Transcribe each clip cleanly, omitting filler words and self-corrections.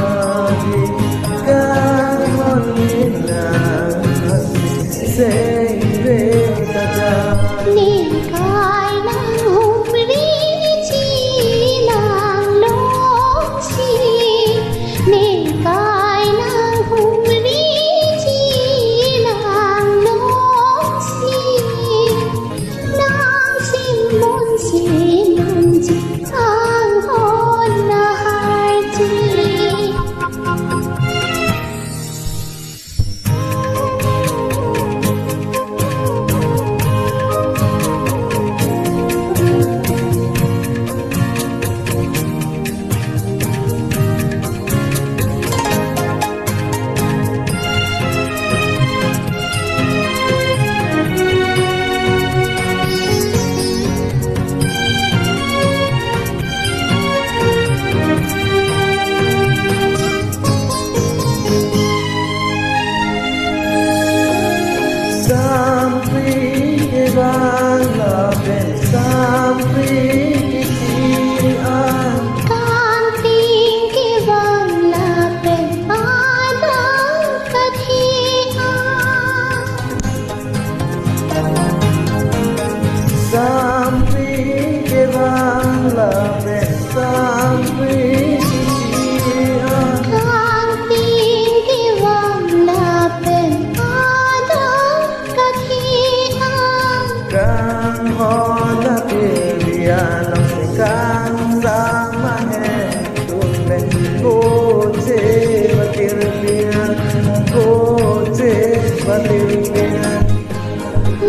di Carolina sempre tada nên cai nang hùng rí chi nàng lối chi nên cai nang hùng rí chi nàng lối chi nàng xin muốn xin muốn chi ang hôn na hai chi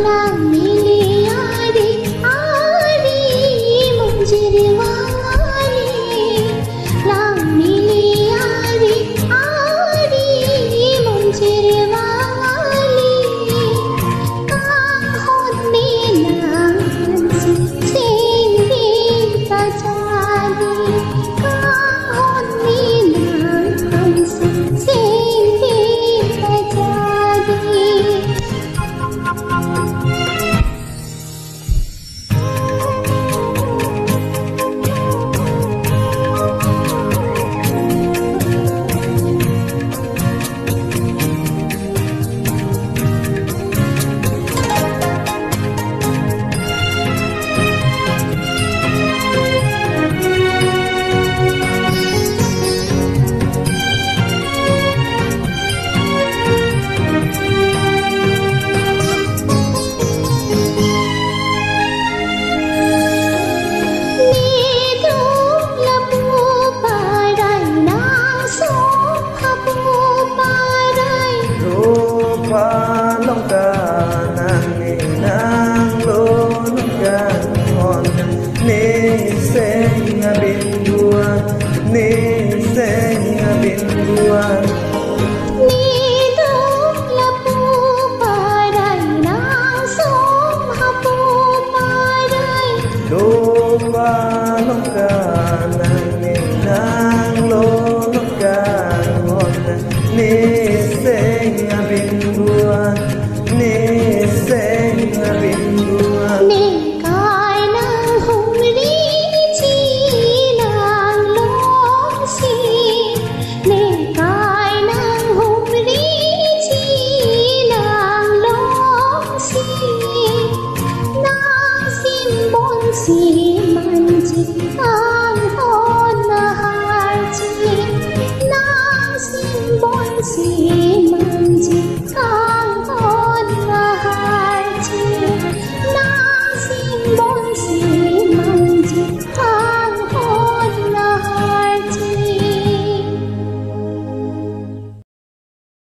lang miliari ari menjadi wali lang miliari ari menjadi wali kang hot minang sini terjadi kang hot minang sini terjadi si manjit ang hon na harji nang simbon si